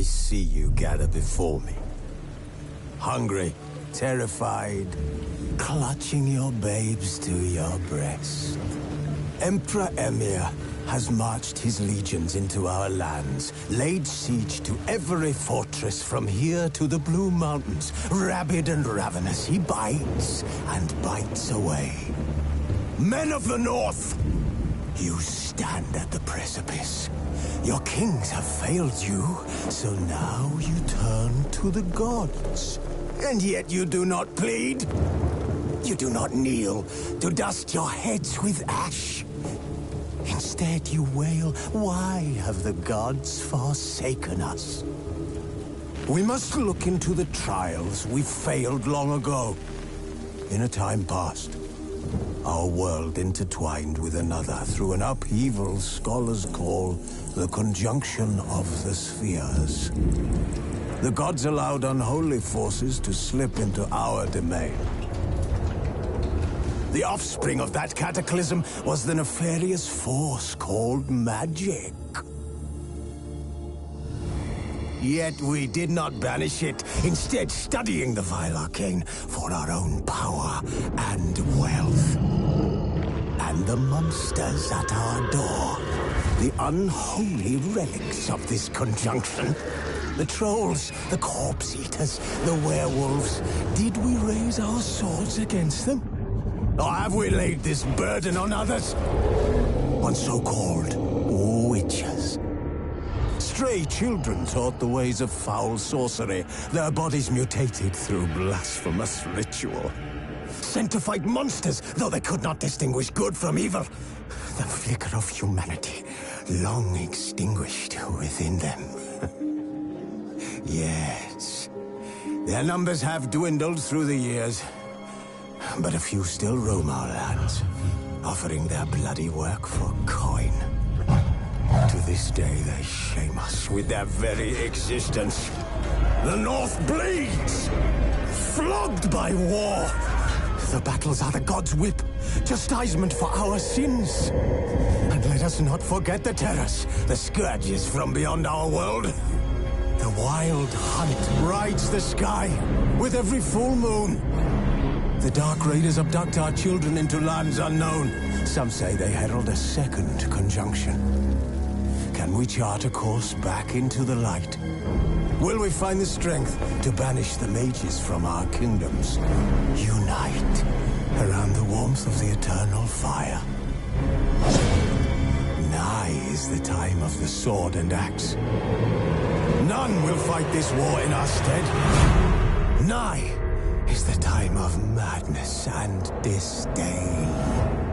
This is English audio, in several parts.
see you gather before me. Hungry, terrified, clutching your babes to your breast. Emperor Emhyr has marched his legions into our lands, laid siege to every fortress from here to the Blue Mountains. Rabid and ravenous, he bites and bites away. Men of the North, you stand at the precipice. Your kings have failed you, so now you turn to the gods. And yet you do not plead. You do not kneel to dust your heads with ash. Instead you wail, why have the gods forsaken us? We must look into the trials we failed long ago. In a time past, our world intertwined with another through an upheaval scholars call the conjunction of the spheres. The gods allowed unholy forces to slip into our domain. The offspring of that cataclysm was the nefarious force called magic. Yet we did not banish it, instead studying the vile arcane for our own power and wealth. And the monsters at our door, the unholy relics of this conjunction. The trolls, the corpse eaters, the werewolves. Did we raise our swords against them? Or have we laid this burden on others? On so-called witches. Stray children taught the ways of foul sorcery, their bodies mutated through blasphemous ritual. Sent to fight monsters, though they could not distinguish good from evil. The flicker of humanity, long extinguished within them. Yes, their numbers have dwindled through the years. But a few still roam our lands, offering their bloody work for coin. To this day, they shame us with their very existence. The North bleeds, flogged by war. The battles are the gods' whip, chastisement for our sins. And let us not forget the terrors, the scourges from beyond our world. The wild hunt rides the sky with every full moon. The Dark Raiders abduct our children into lands unknown. Some say they herald a second conjunction. Can we chart a course back into the light? Will we find the strength to banish the mages from our kingdoms? Unite around the warmth of the eternal fire. Nigh is the time of the sword and axe. None will fight this war in our stead. Nigh is the time of madness and disdain.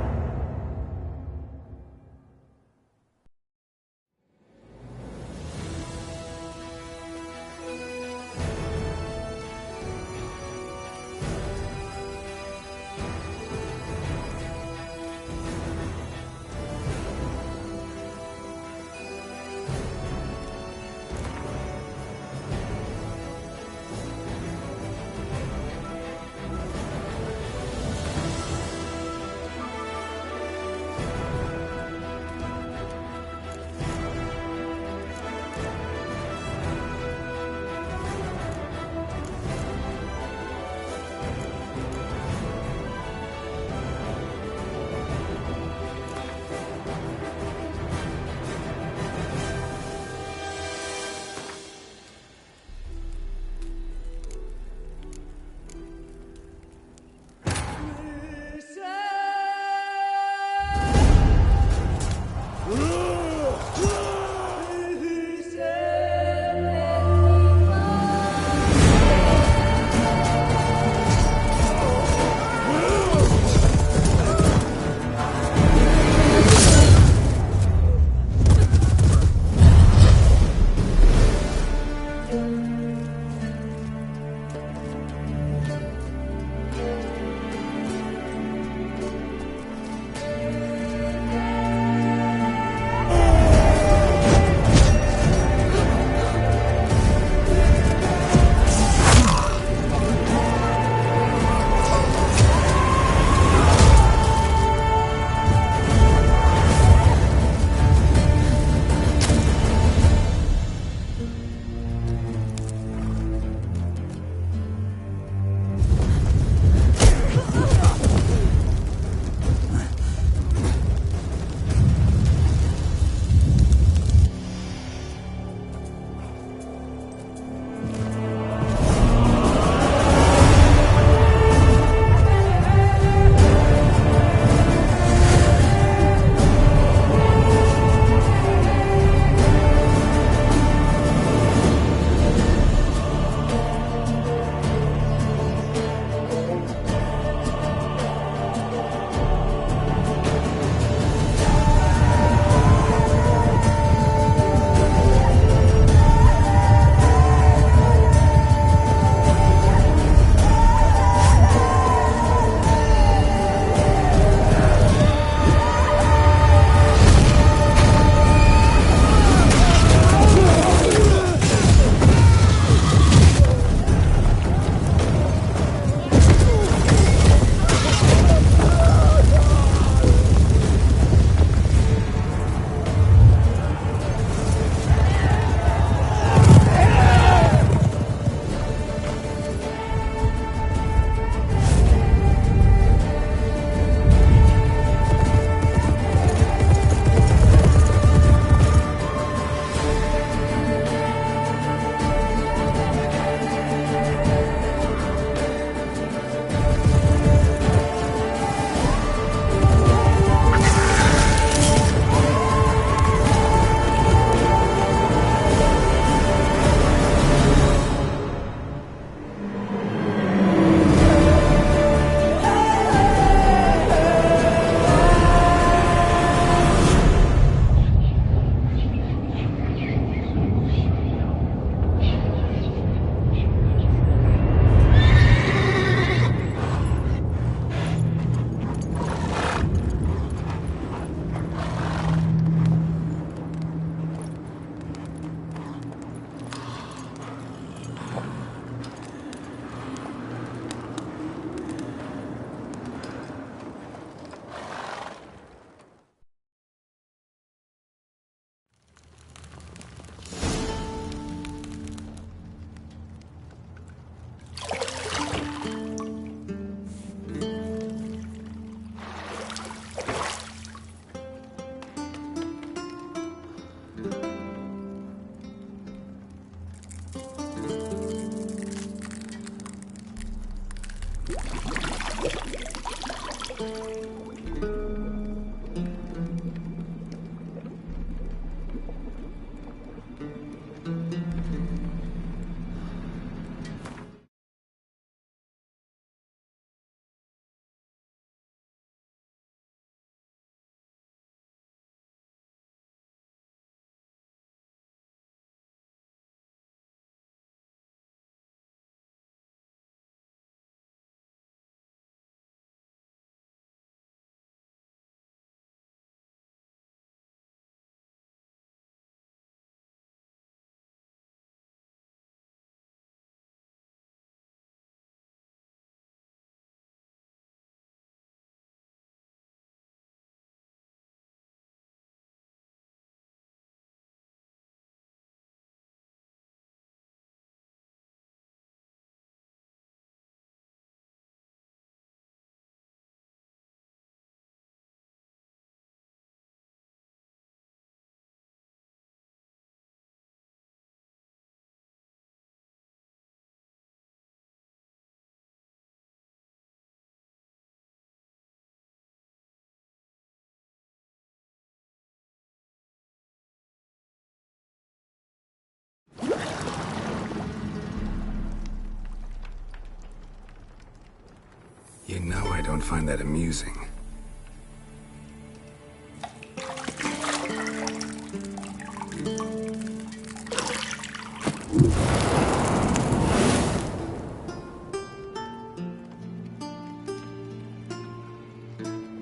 You know I don't find that amusing.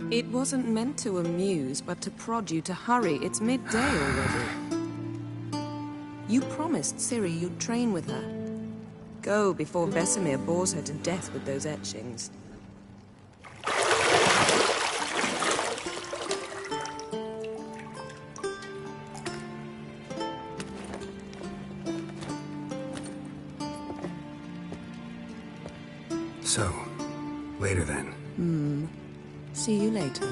It wasn't meant to amuse, but to prod you to hurry. It's midday already. You promised Ciri you'd train with her. Go before Vesemir bores her to death with those etchings. So, later then. See you later.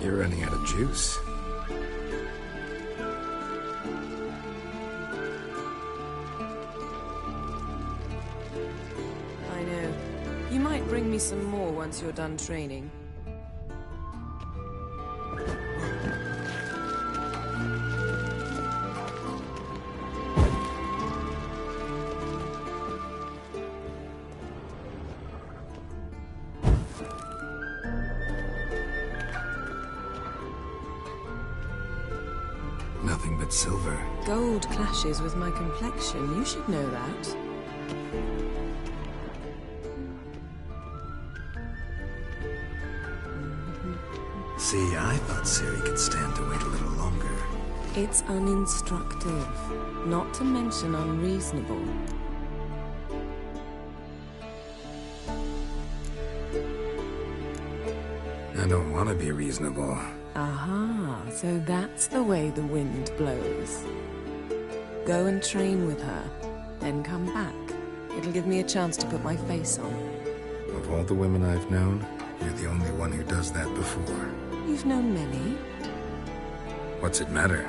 You're running out of juice. I know. You might bring me some more once you're done training. Nothing but silver. Gold clashes with my complexion. You should know that. See, I thought Ciri could stand to wait a little longer. It's uninstructive, not to mention unreasonable. I don't want to be reasonable. Aha, so that's the way the wind blows. Go and train with her, then come back. It'll give me a chance to put my face on. Of all the women I've known, you're the only one who does that before. You've known many. What's it matter?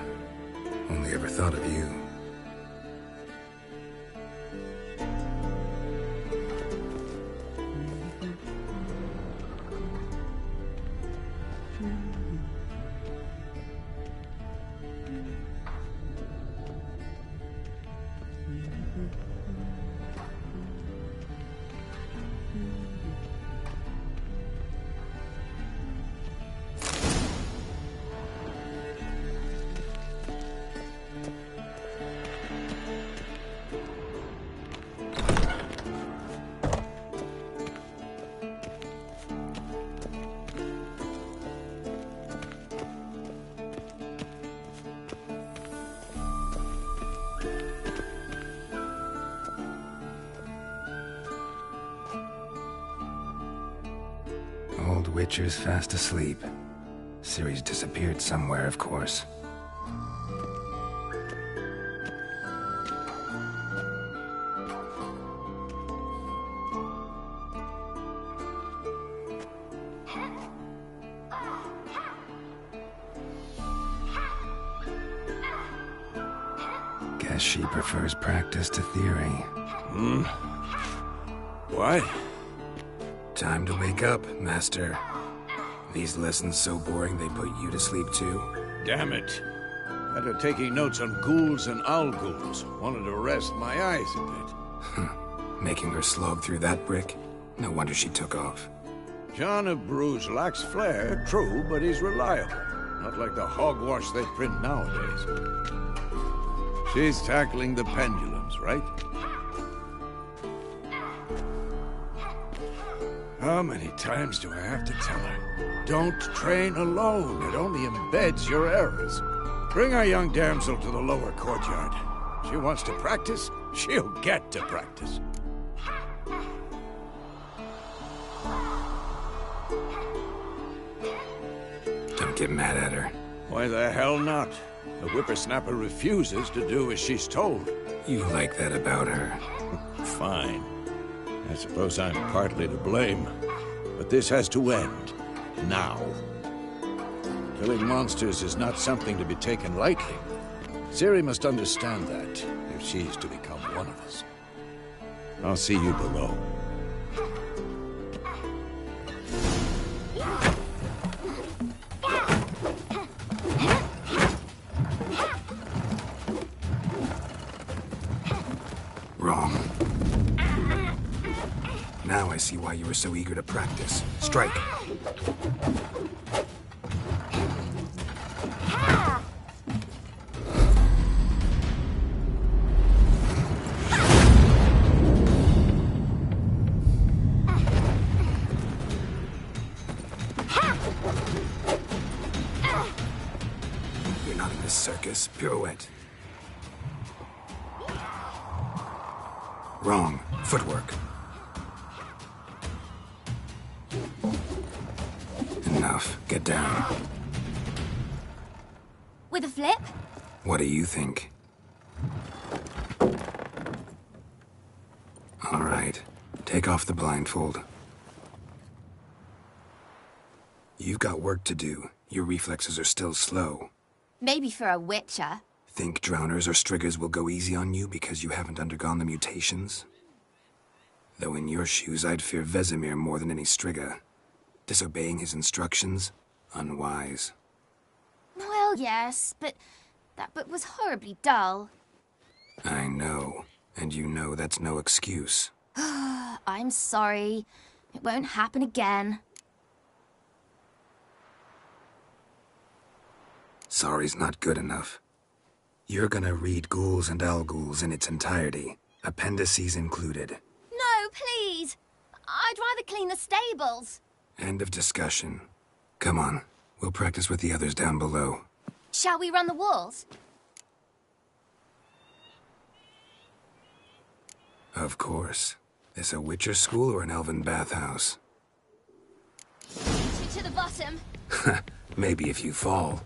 Only ever thought of you. Old Witcher's fast asleep. Ciri's disappeared somewhere, of course. Guess she prefers practice to theory. What? Time to wake up, Master. These lessons so boring they put you to sleep too? Damn it. After taking notes on ghouls and owl-ghouls, wanted to rest my eyes a bit. Making her slog through that brick? No wonder she took off. John of Bruges lacks flair, true, but he's reliable. Not like the hogwash they print nowadays. She's tackling the pendulums, right? How many times do I have to tell her? Don't train alone. It only embeds your errors. Bring our young damsel to the lower courtyard. She wants to practice, she'll get to practice. Don't get mad at her. Why the hell not? The whippersnapper refuses to do as she's told. You like that about her. Fine. I suppose I'm partly to blame. But this has to end. Now. Killing monsters is not something to be taken lightly. Ciri must understand that, if she's to become one of us. I'll see you below. Wrong. Now I see why you were so eager to practice. Strike. You're not in this circus. Pirouette. Wrong. Footwork. Enough. Get down. With a flip? What do you think? All right. Take off the blindfold. You've got work to do. Your reflexes are still slow. Maybe for a witcher. Think drowners or striggers will go easy on you because you haven't undergone the mutations? Though in your shoes, I'd fear Vesemir more than any strigger. Disobeying his instructions? Unwise. Well, yes, but that book was horribly dull. I know. And you know that's no excuse. I'm sorry. It won't happen again. Sorry's not good enough. You're gonna read Ghouls and Owl-Ghouls in its entirety, appendices included. No, please! I'd rather clean the stables. End of discussion. Come on, we'll practice with the others down below. Shall we run the walls? Of course. This a Witcher school or an elven bathhouse? To the bottom. Maybe if you fall.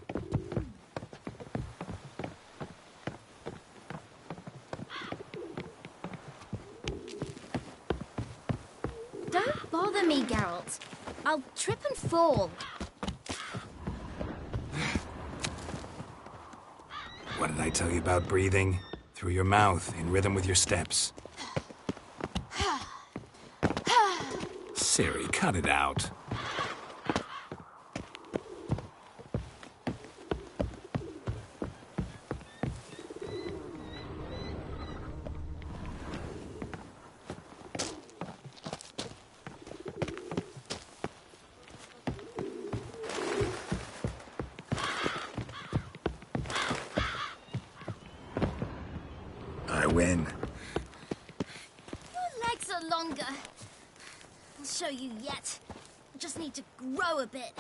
Don't bother me, Geralt. I'll trip and fall. What did I tell you about breathing? Through your mouth, in rhythm with your steps. Ciri, cut it out. I win. Your legs are longer. I'll show you yet. I just need to grow a bit.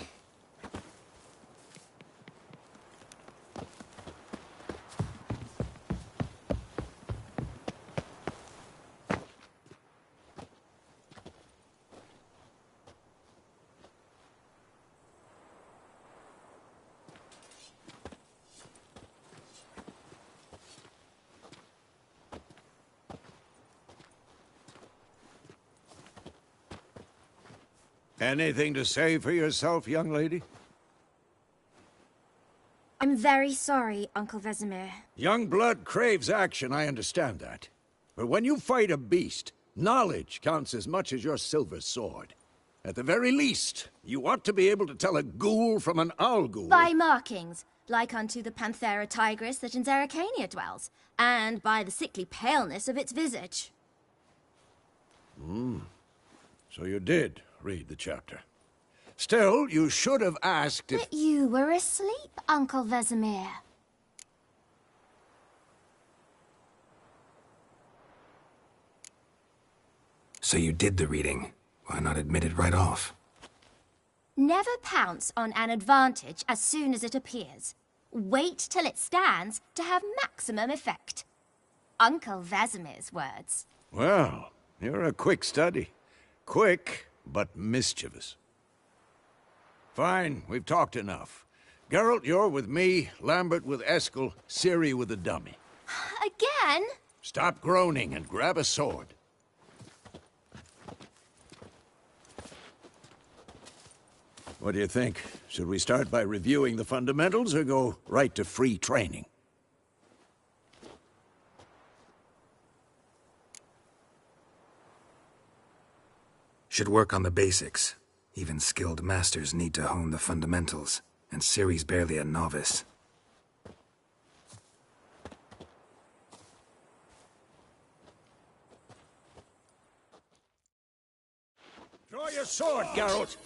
Anything to say for yourself, young lady? I'm very sorry, Uncle Vesemir. Young blood craves action, I understand that. But when you fight a beast, knowledge counts as much as your silver sword. At the very least, you ought to be able to tell a ghoul from an owl ghoul. By markings, like unto the Panthera tigris that in Zerrikania dwells, and by the sickly paleness of its visage. So you did read the chapter. Still, you should have asked if... But you were asleep, Uncle Vesemir. So you did the reading. Why not admit it right off? Never pounce on an advantage as soon as it appears. Wait till it stands to have maximum effect. Uncle Vesemir's words. Well, you're a quick study. Quick, but mischievous. Fine, we've talked enough. Geralt, you're with me, Lambert with Eskel, Ciri with the dummy. Again? Stop groaning and grab a sword. What do you think? Should we start by reviewing the fundamentals or go right to free training? Should work on the basics. Even skilled masters need to hone the fundamentals, and Ciri's barely a novice. Draw your sword, Geralt!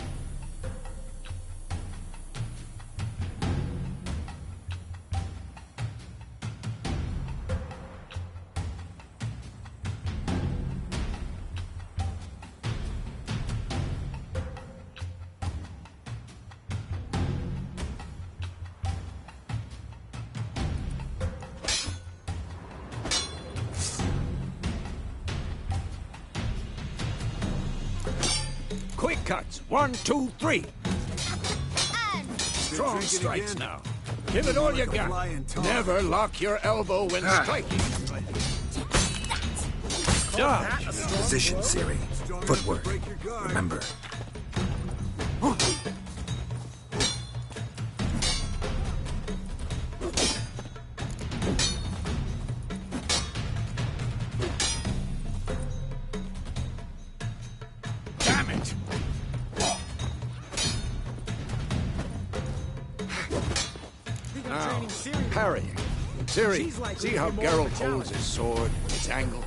Quick cuts. 1, 2, 3. Strong strikes now. Give it all you got. Never lock your elbow when striking. Dodge. Position, Ciri. Footwork. Remember. Damn it! Now, parrying. Ciri, see how Geralt holds his sword, its angle?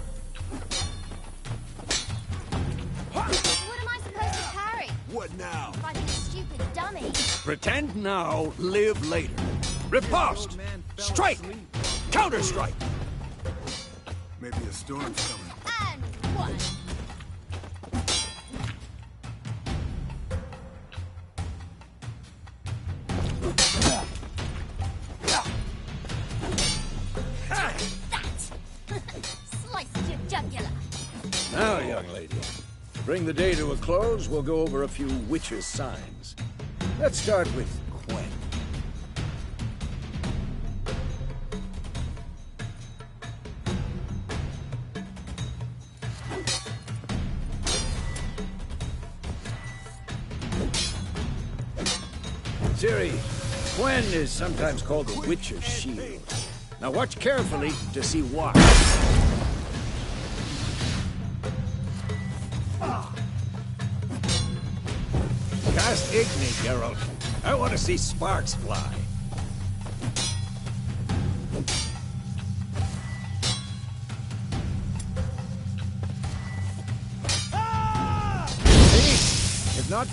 What am I supposed to parry? What now? Fighting a stupid dummy. Pretend now, live later. Riposte! Strike! Counter-strike! Maybe a storm's coming. And one. Sliced your jugular. Now, young lady, to bring the day to a close, we'll go over a few witches' signs. Let's start with Quen. Ciri, Quen is sometimes called the Witcher's Shield. Now watch carefully to see why. Cast Igni, Geralt. I want to see sparks fly. See? If not...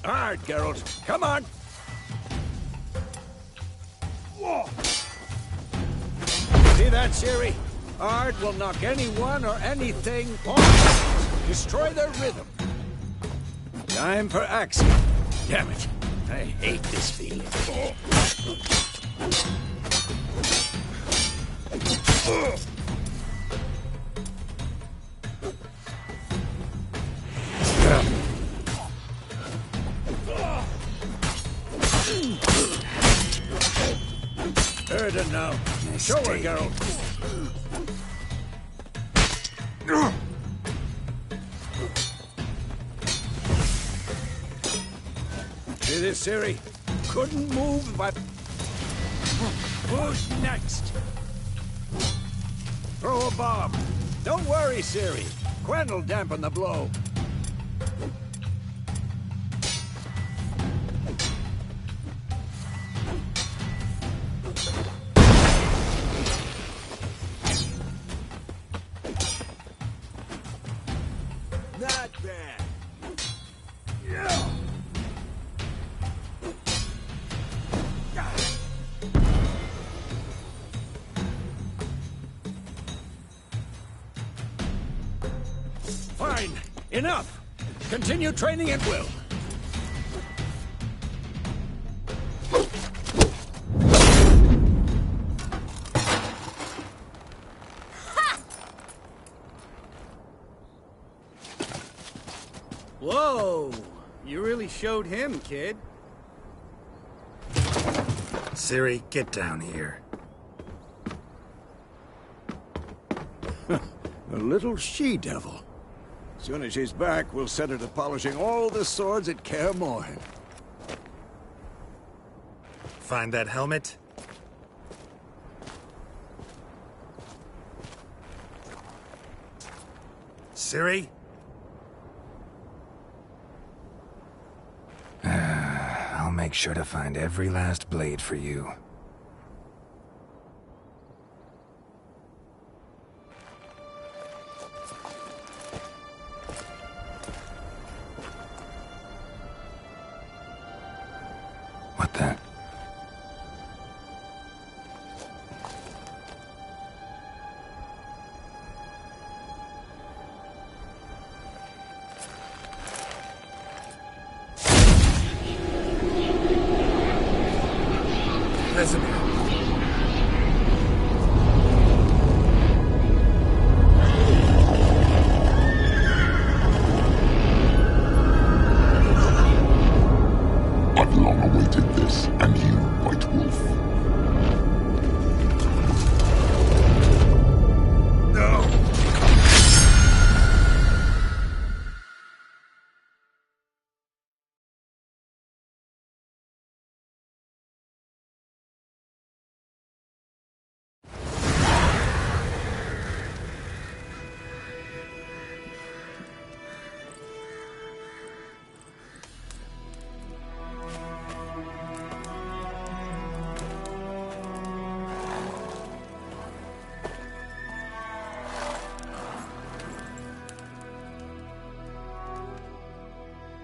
Hard, Geralt. Come on. See that, Ciri? Ard will knock anyone or anything off. Destroy their rhythm. Time for action. Damn it. I hate this feeling. Heard it now. Show her, Geralt. See this, Ciri? Couldn't move, but... Who's next? Throw a bomb. Don't worry, Ciri. Quen will dampen the blow. Not bad. Fine. Enough. Continue training at will. Whoa! You really showed him, kid. Ciri, get down here. A little she-devil. Soon as she's back, we'll set her to polishing all the swords at Kaer Morhen. Find that helmet? Ciri? I'll make sure to find every last blade for you. What the? Vesemir. I've long awaited this, and you, White Wolf. No!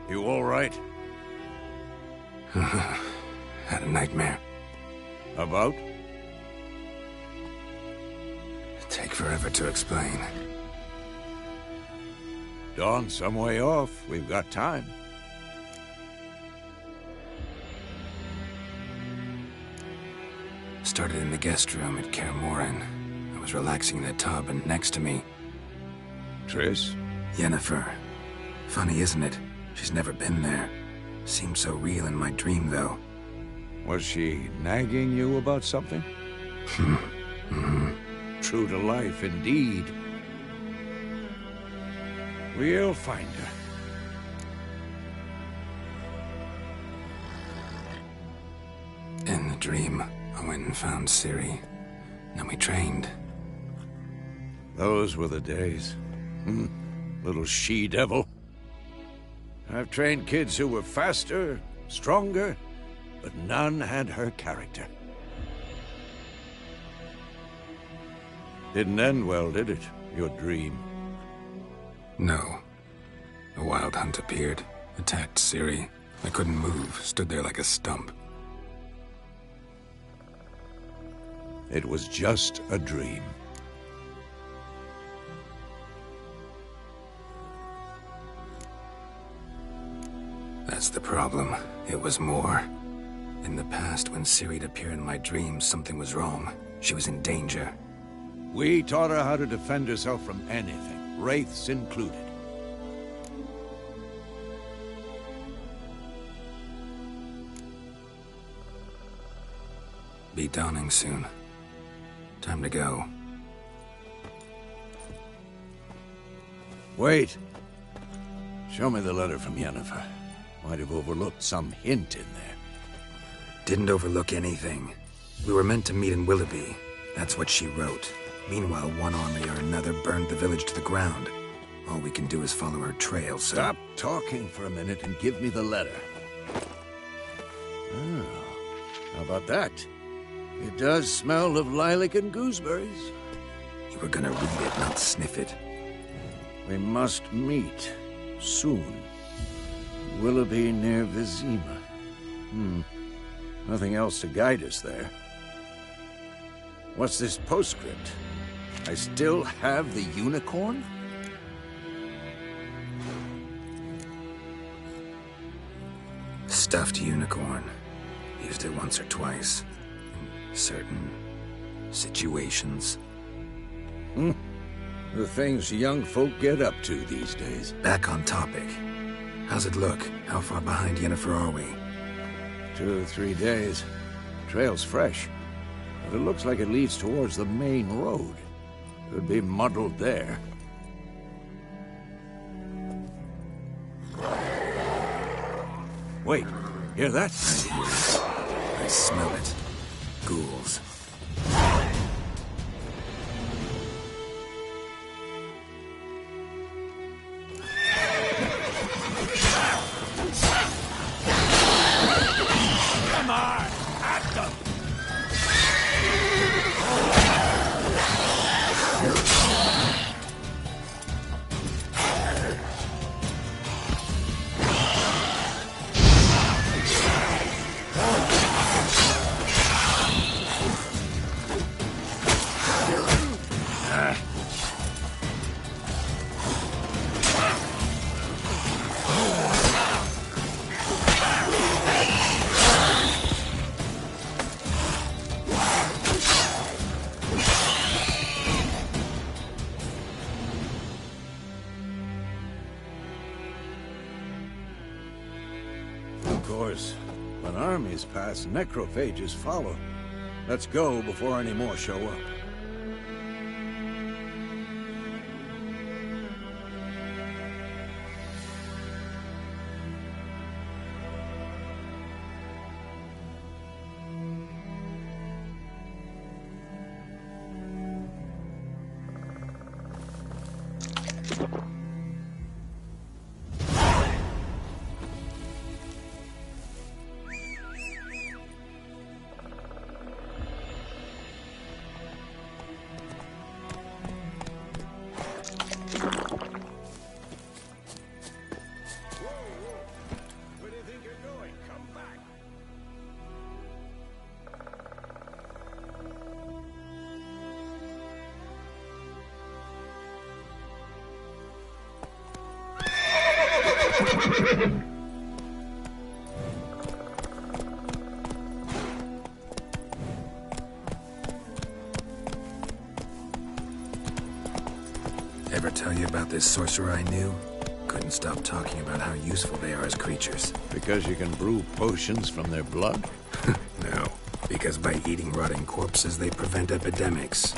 You all right? Had a nightmare. About? Take forever to explain. Dawn's some way off. We've got time. Started in the guest room at Kaer Morhen. I was relaxing in the tub, and next to me, Triss? Yennefer. Funny, isn't it? She's never been there. Seemed so real in my dream, though. Was she nagging you about something? True to life, indeed. We'll find her. In the dream, I went and found Ciri. Then we trained. Those were the days. Little she-devil. I've trained kids who were faster, stronger, but none had her character. Didn't end well, did it? Your dream? No. A wild hunt appeared, attacked Ciri. I couldn't move, stood there like a stump. It was just a dream. That's the problem. It was more. In the past, when Ciri'd appear in my dreams, something was wrong. She was in danger. We taught her how to defend herself from anything, wraiths included. Be dawning soon. Time to go. Wait. Show me the letter from Yennefer. Might have overlooked some hint in there. Didn't overlook anything. We were meant to meet in Willoughby. That's what she wrote. Meanwhile, one army or another burned the village to the ground. All we can do is follow her trail, so... Stop talking for a minute and give me the letter. Oh, how about that? It does smell of lilac and gooseberries. You were gonna read it, not sniff it. We must meet. Soon. Willoughby near Vizima. Nothing else to guide us there. What's this postscript? I still have the unicorn? Stuffed unicorn. Used it once or twice. In certain situations. The things young folk get up to these days. Back on topic. How's it look? How far behind Yennefer are we? 2 or 3 days. Trail's fresh. But it looks like it leads towards the main road. Could be muddled there. Wait, hear that? I smell it. Ghouls. Come on! At them! Of course, when armies pass, necrophages follow. Let's go before any more show up. Where do you think you're going? Come back! Ever tell you about this sorcerer I knew? Couldn't stop talking about how useful they are as creatures. Because you can brew potions from their blood? No, because by eating rotting corpses, they prevent epidemics.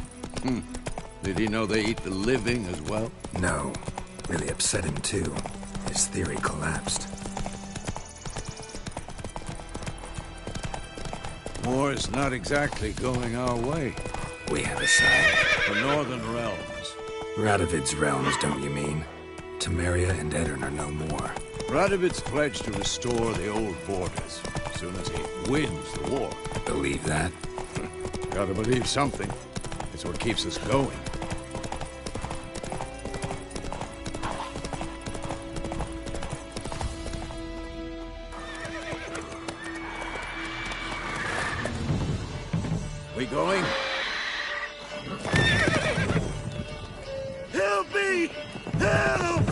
Did he know they eat the living as well? No, really upset him too. His theory collapsed. War's not exactly going our way. We have a side. The Northern Realms. Radovid's realms, don't you mean? Temeria and Edirn are no more. Radovid's pledged to restore the old borders as soon as he wins the war. Believe that? Gotta believe something. It's what keeps us going. We going? Help me! Help!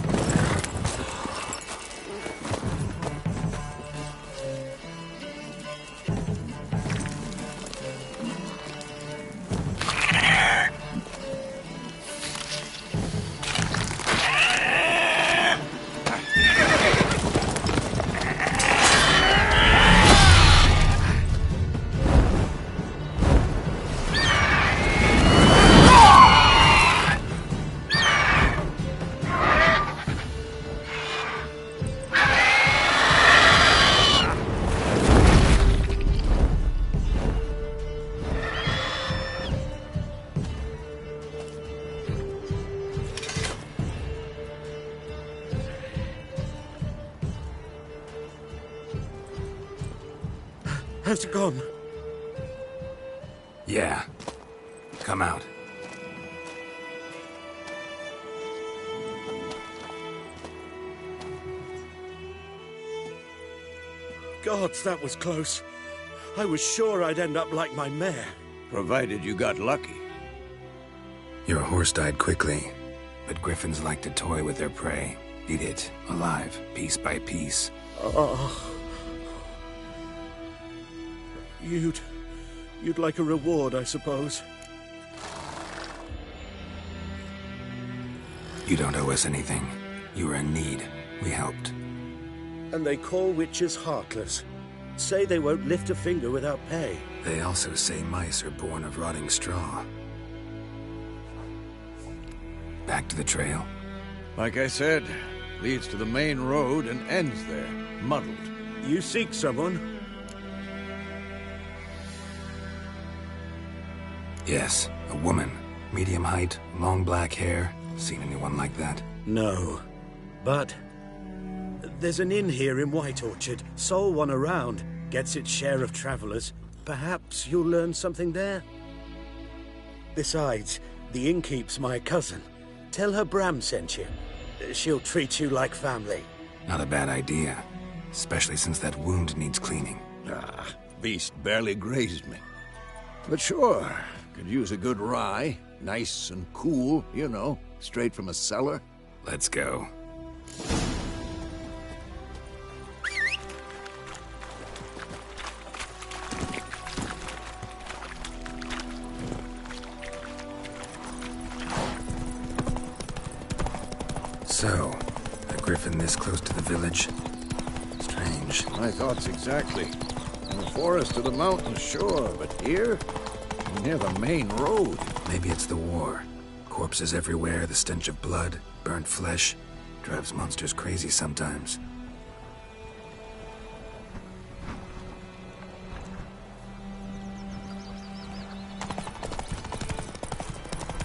Has it gone? Yeah. Come out. Gods, that was close. I was sure I'd end up like my mare. Provided you got lucky. Your horse died quickly, but griffins like to toy with their prey. Eat it, alive, piece by piece. Oh. You'd like a reward, I suppose. You don't owe us anything. You were in need. We helped. And they call witches heartless. Say they won't lift a finger without pay. They also say mice are born of rotting straw. Back to the trail. Like I said, leads to the main road and ends there, muddled. You seek someone? Yes, a woman. Medium height, long black hair. Seen anyone like that? No. But there's an inn here in White Orchard. Sole one around. Gets its share of travelers. Perhaps you'll learn something there? Besides, the innkeep's my cousin. Tell her Bram sent you. She'll treat you like family. Not a bad idea. Especially since that wound needs cleaning. Ah, beast barely grazed me. But sure, could use a good rye. Nice and cool, you know, straight from a cellar. Let's go. So, a griffin this close to the village? Strange. My thoughts exactly. In the forest or the mountains, sure, but here? Near the main road. Maybe it's the war. Corpses everywhere, the stench of blood, burnt flesh. Drives monsters crazy sometimes.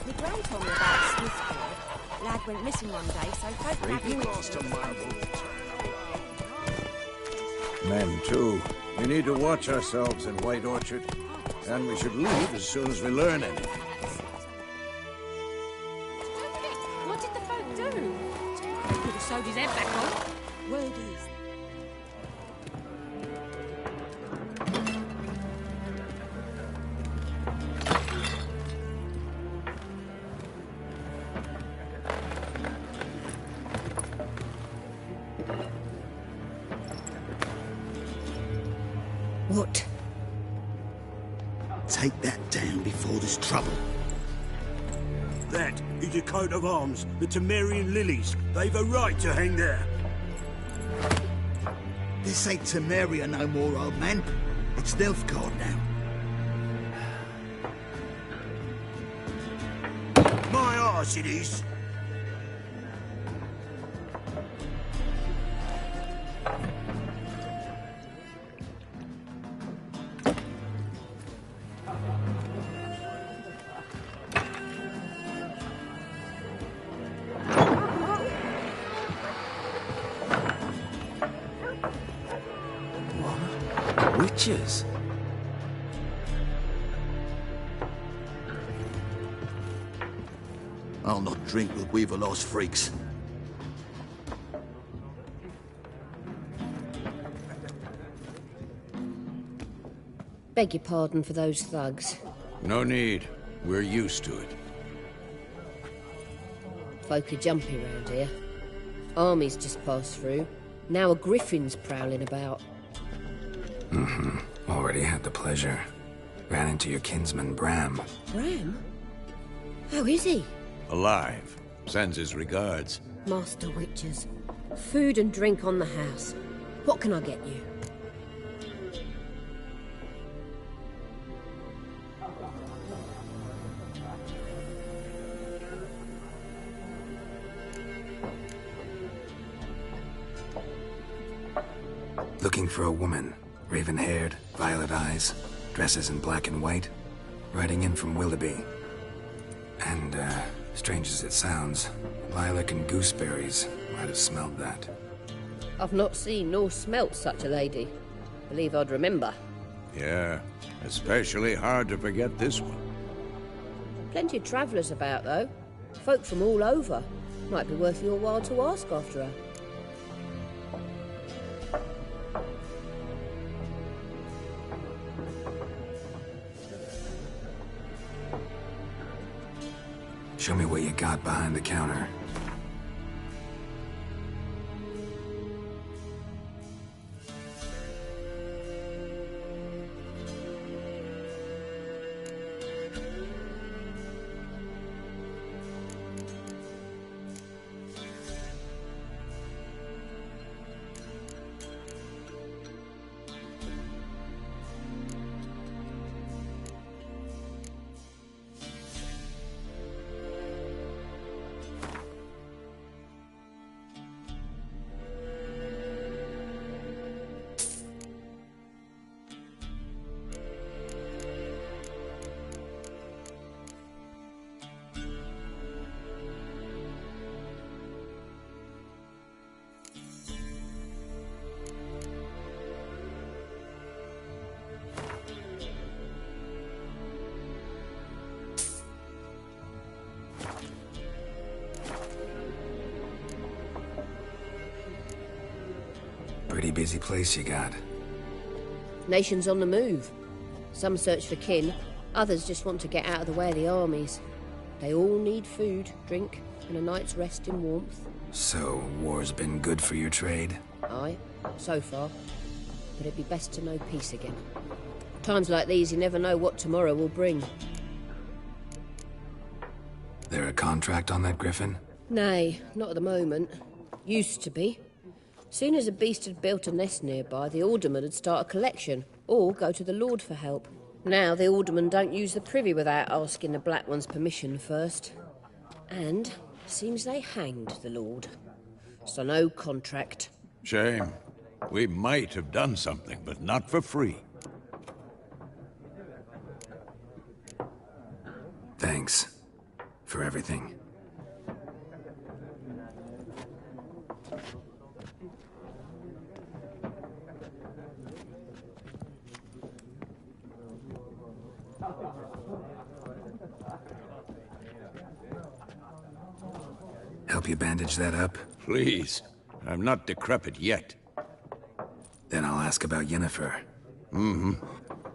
My gran told me about Smithfield. Lad went missing one day, so folk grabbed lost a marble. Men, too. We need to watch ourselves in White Orchard. And we should leave as soon as we learn anything. What did the folk do? He could have sewed his head back on. Word is. What? Take that down before there's trouble. That is a coat of arms, the Temerian lilies. They've a right to hang there. This ain't Temeria no more, old man. It's Nilfgaard now. My arse it is. Witches? I'll not drink with Weaverlost freaks. Beg your pardon for those thugs. No need. We're used to it. Folk are jumpy round here. Armies just passed through. Now a griffin's prowling about. Already had the pleasure. Ran into your kinsman, Bram. Bram? How is he? Alive. Sends his regards. Master Witches. Food and drink on the house. What can I get you? Looking for a woman. Raven-haired, violet eyes, dresses in black and white. Riding in from Willoughby. And, strange as it sounds, lilac and gooseberries might have smelled that. I've not seen nor smelt such a lady. Believe I'd remember. Yeah, especially hard to forget this one. Plenty of travellers about, though. Folk from all over. Might be worth your while to ask after her. Show me what you got behind the counter. Pretty busy place you got. Nations on the move. Some search for kin, others just want to get out of the way of the armies. They all need food, drink, and a night's rest in warmth. So, war's been good for your trade? Aye, so far. But it'd be best to know peace again. Times like these, you never know what tomorrow will bring. There a contract on that griffin? Nay, not at the moment. Used to be. Soon as a beast had built a nest nearby, the alderman would start a collection, or go to the Lord for help. Now the aldermen don't use the privy without asking the Black One's permission first. And seems they hanged the Lord. So no contract. Shame. We might have done something, but not for free. Thanks for everything. Help you bandage that up? Please. I'm not decrepit yet. Then I'll ask about Yennefer. Mm-hmm.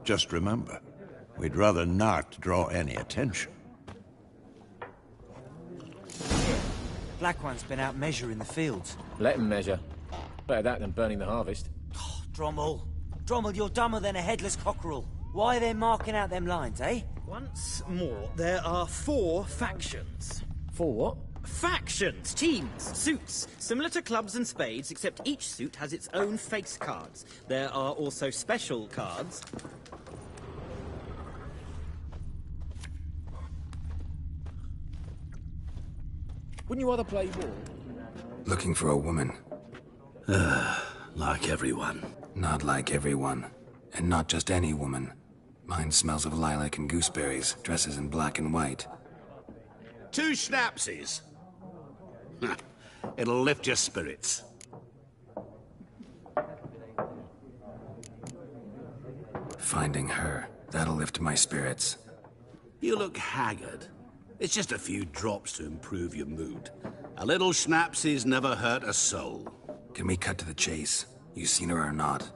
Just remember, we'd rather not draw any attention. Black One's been out measuring the fields. Let him measure. Better that than burning the harvest. Oh, Drommel. Drommel, you're dumber than a headless cockerel. Why are they marking out them lines, eh? Once more, there are 4 factions. 4 what? Factions, teams, suits, similar to clubs and spades, except each suit has its own face cards. There are also special cards. Wouldn't you rather play war? Looking for a woman. Like everyone. Not like everyone. And not just any woman. Mine smells of lilac and gooseberries, dresses in black and white. 2 schnapsies. It'll lift your spirits. Finding her, that'll lift my spirits. You look haggard. It's just a few drops to improve your mood. A little schnapsies never hurt a soul. Can we cut to the chase? You seen her or not?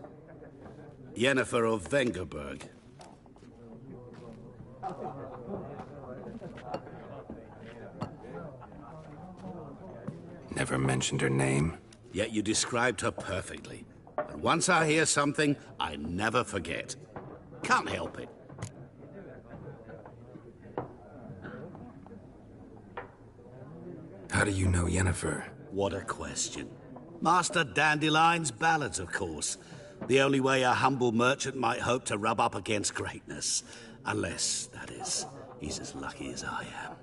Yennefer of Vengerberg. Never mentioned her name. Yet you described her perfectly. And once I hear something, I never forget. Can't help it. How do you know Yennefer? What a question. Master Dandelion's ballads, of course. The only way a humble merchant might hope to rub up against greatness. Unless, that is, he's as lucky as I am.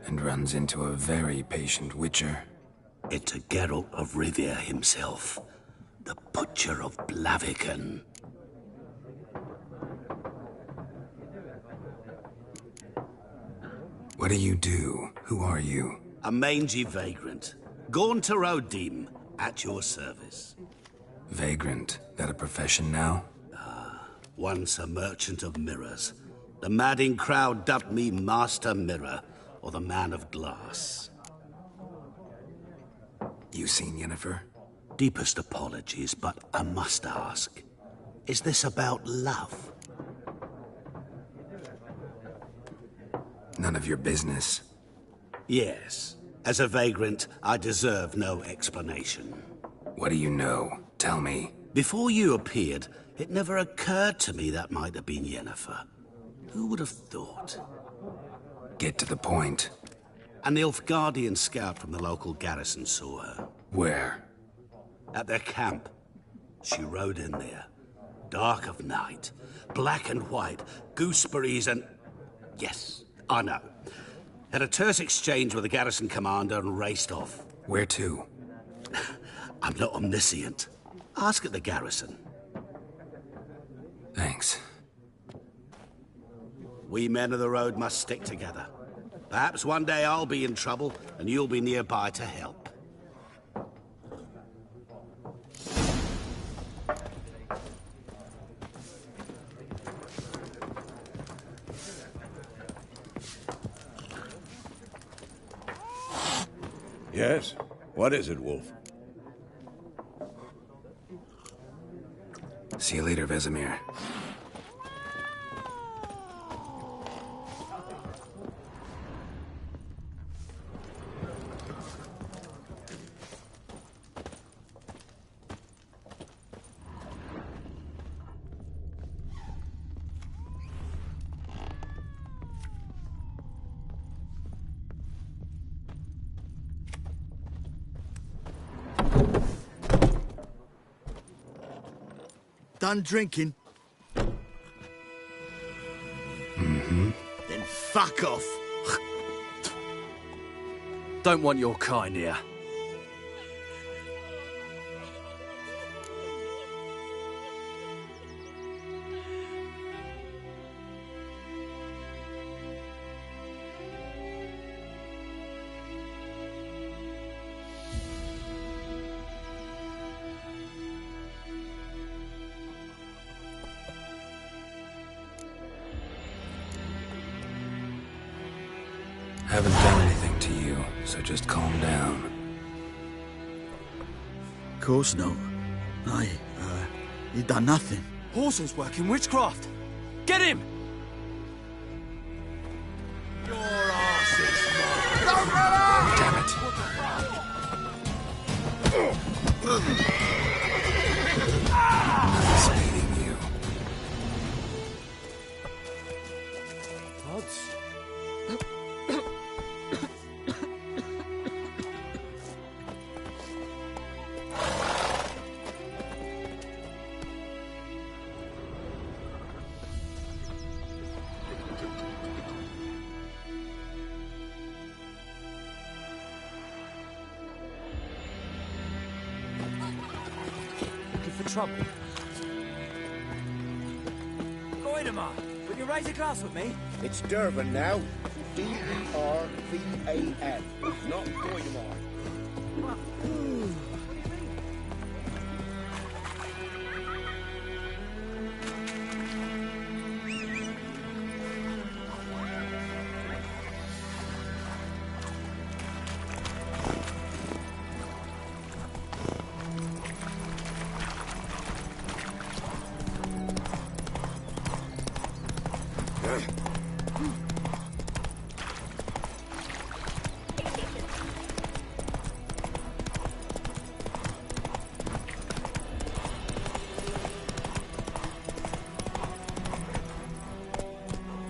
And runs into a very patient witcher. Into Geralt of Rivia himself. The Butcher of Blaviken. What do you do? Who are you? A mangy vagrant. Gaunter O'Dim, at your service. Vagrant? That a profession now? once a merchant of mirrors. The madding crowd dubbed me Master Mirror, or the Man of Glass. You seen Yennefer? Deepest apologies, but I must ask. Is this about love? None of your business. Yes. As a vagrant, I deserve no explanation. What do you know? Tell me. Before you appeared, it never occurred to me that might have been Yennefer. Who would have thought? Get to the point. A Nilfgaardian scout from the local garrison saw her. Where? At their camp. She rode in there. Dark of night. Black and white. Gooseberries and... Yes, I know. Had a terse exchange with the garrison commander and raced off. Where to? I'm not omniscient. Ask at the garrison. Thanks. We men of the road must stick together. Perhaps one day I'll be in trouble and you'll be nearby to help. Yes? What is it, Wolf? See you later, Vesemir. Done drinking? Mm-hmm. Then fuck off. Don't want your kind here. Haven't done anything to you, so just calm down. Of course not. You done nothing. Horsel's working witchcraft. Get him! Your arse is mine. Damn it. Nothing's beating you. Odds. Trouble. Goidemar, will you raise a glass with me? It's Durban now. D-E-R-V-A-N, not Goidemar.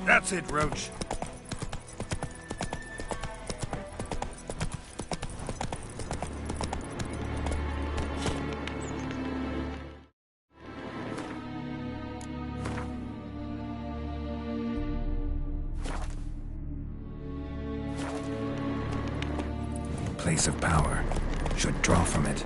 That's it, Roach. Place of power. Should draw from it.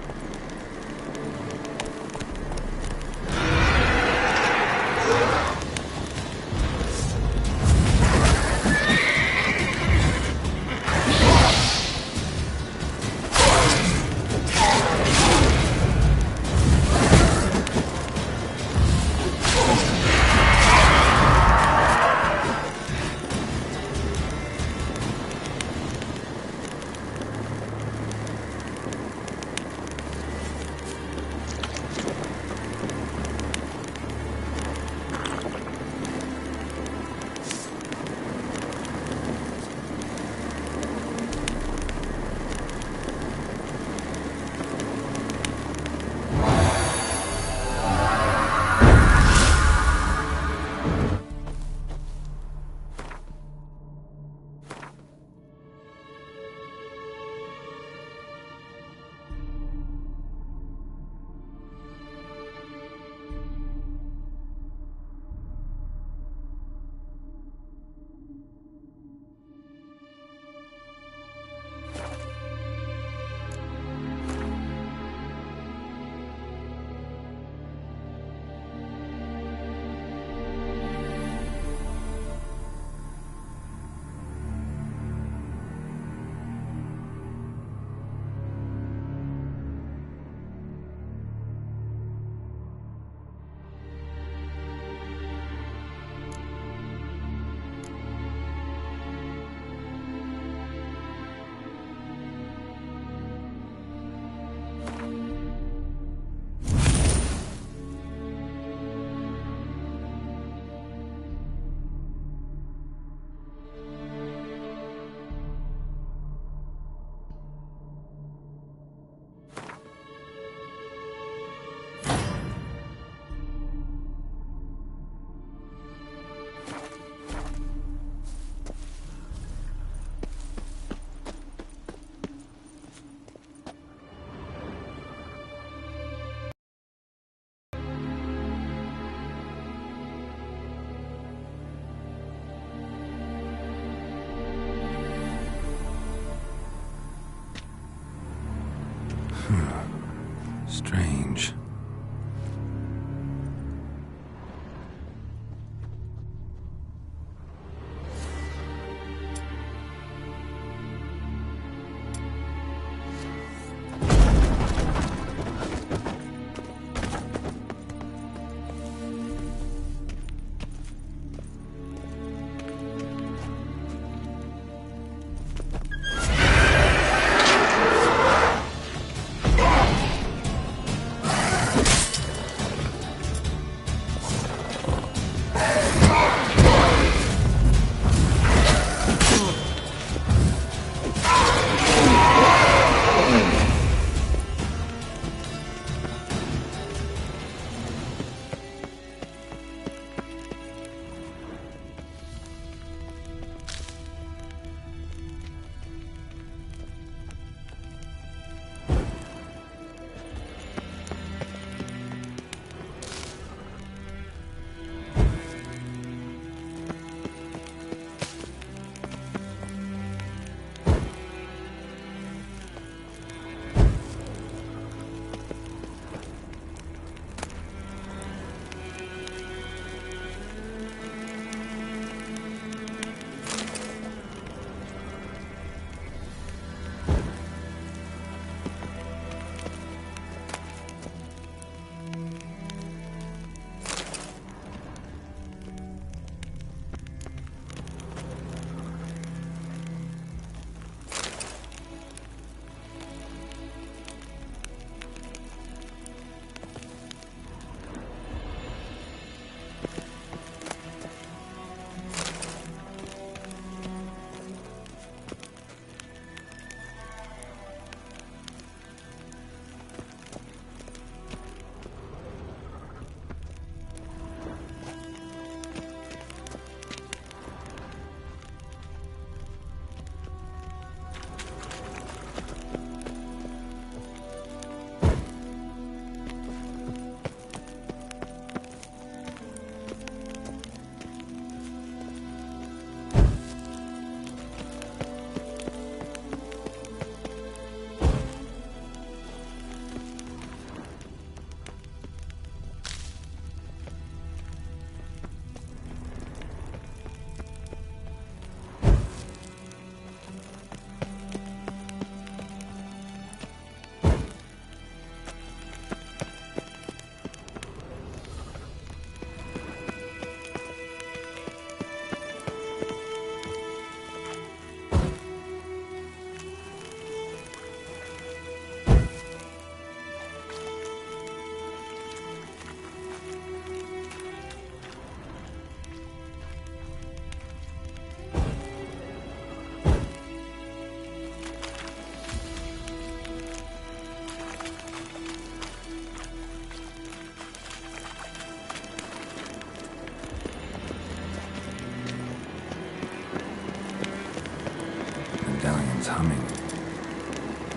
engine's humming.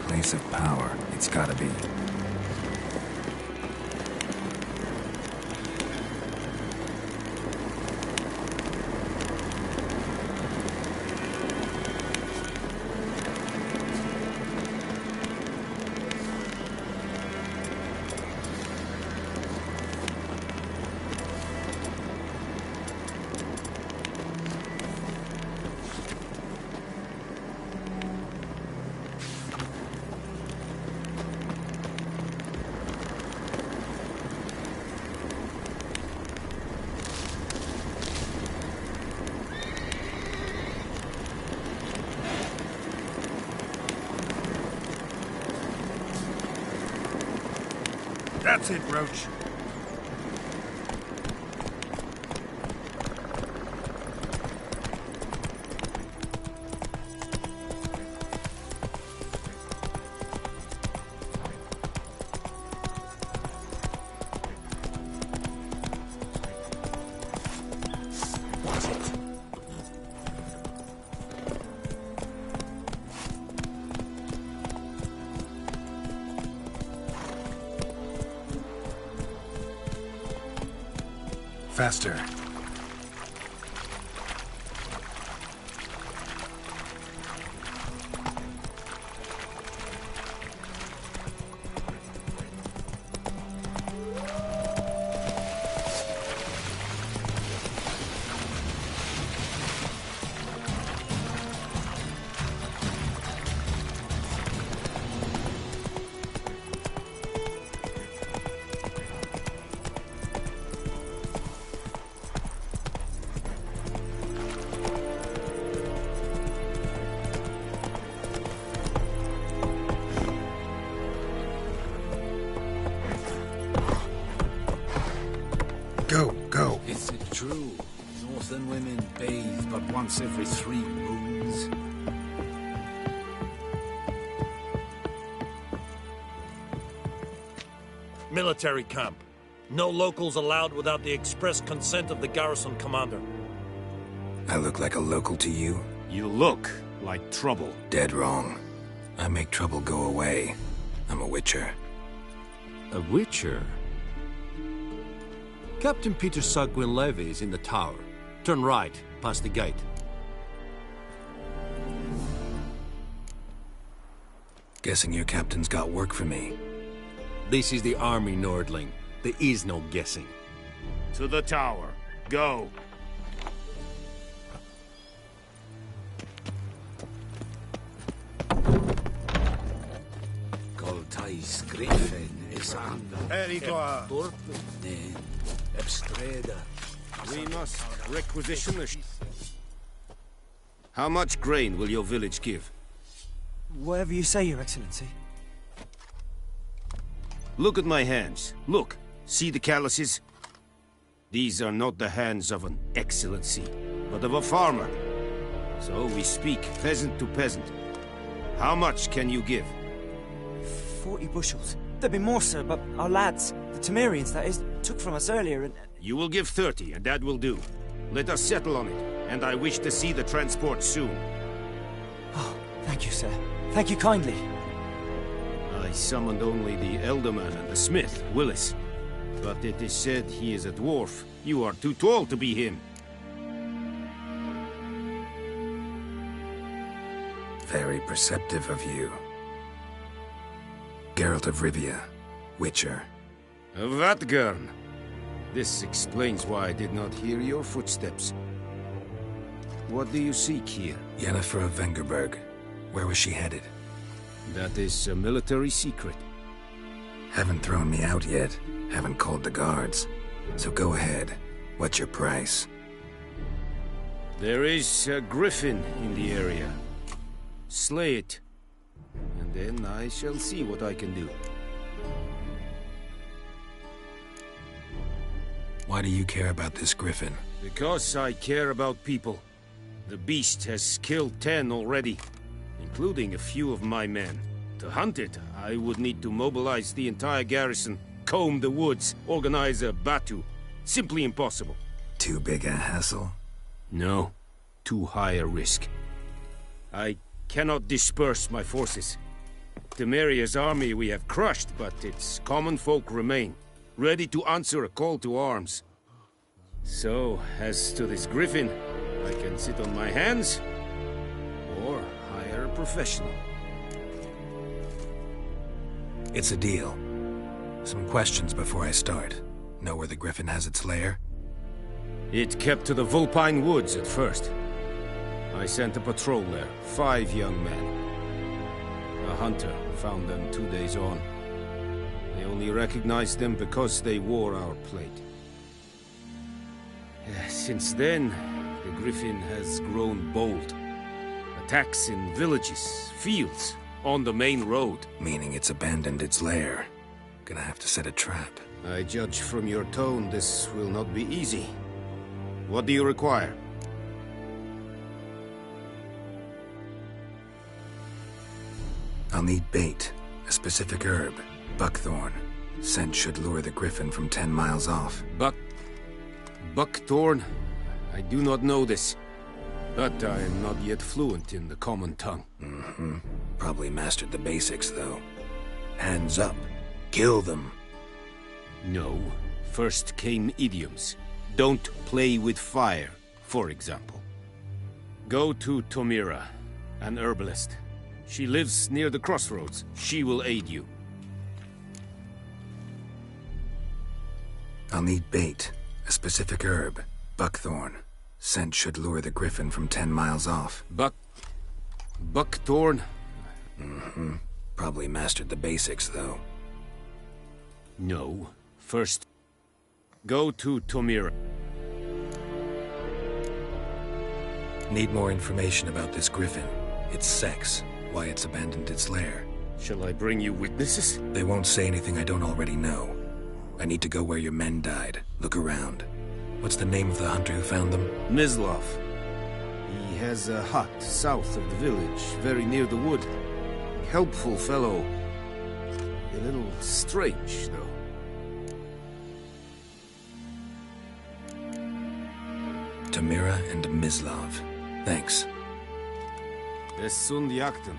Place of power, it's gotta be. That's it, Roach. Faster. Go. Is it true? Northern women bathe but once every 3 moons? Military camp. No locals allowed without the express consent of the garrison commander. I look like a local to you? You look like trouble. Dead wrong. I make trouble go away. I'm a witcher. A witcher? Captain Peter Saar Gwynleve is in the tower. Turn right, past the gate. Guessing your captain's got work for me. This is the army, Nordling. There is no guessing. To the tower. Go. Coltais Griffin is under. Erigua. Dorpen, Ebstreda. We must requisition the... How much grain will your village give? Whatever you say, Your Excellency. Look at my hands. Look. See the calluses? These are not the hands of an excellency, but of a farmer. So we speak peasant to peasant. How much can you give? 40 bushels. There'd be more, sir, but our lads, the Temerians, that is, took from us earlier and... You will give 30, and that will do. Let us settle on it, and I wish to see the transport soon. Oh, thank you, sir. Thank you kindly. I summoned only the Elderman and the smith, Willis. But it is said he is a dwarf. You are too tall to be him. Very perceptive of you. Geralt of Rivia, Witcher. Vatt'ghern. This explains why I did not hear your footsteps. What do you seek here? Yennefer of Vengerberg. Where was she headed? That is a military secret. Haven't thrown me out yet. Haven't called the guards. So go ahead. What's your price? There is a griffin in the area. Slay it. And then I shall see what I can do. Why do you care about this griffin? Because I care about people. The beast has killed 10 already, including a few of my men. To hunt it, I would need to mobilize the entire garrison, comb the woods, organize a battue. Simply impossible. Too big a hassle? No. Too high a risk. I cannot disperse my forces. Temeria's army we have crushed, but its common folk remain, ready to answer a call to arms. So, as to this griffin, I can sit on my hands, or hire a professional. It's a deal. Some questions before I start. Know where the griffin has its lair? It kept to the Vulpine Woods at first. I sent a patrol there, 5 young men. A hunter found them 2 days on. They only recognized them because they wore our plate. Since then, the griffin has grown bold. Attacks in villages, fields, on the main road. Meaning it's abandoned its lair. Gonna have to set a trap. I judge from your tone this will not be easy. What do you require? I'll need bait, a specific herb, buckthorn. Scent should lure the griffin from 10 miles off. Buckthorn? I do not know this. But I am not yet fluent in the common tongue. Probably mastered the basics, though. Hands up. Kill them. No. First came idioms. Don't play with fire, for example. Go to Tomira, an herbalist. She lives near the crossroads. She will aid you. I'll need bait, a specific herb, buckthorn. Scent should lure the griffin from 10 miles off. Buckthorn? Probably mastered the basics, though. No. First, go to Tomira. Need more information about this griffin. Its sex, why it's abandoned its lair. Shall I bring you witnesses? They won't say anything I don't already know. I need to go where your men died. Look around. What's the name of the hunter who found them? Mislav. He has a hut south of the village, very near the wood. Helpful fellow. A little strange, though. Tomira and Mislav. Thanks. Es Sund Jakten.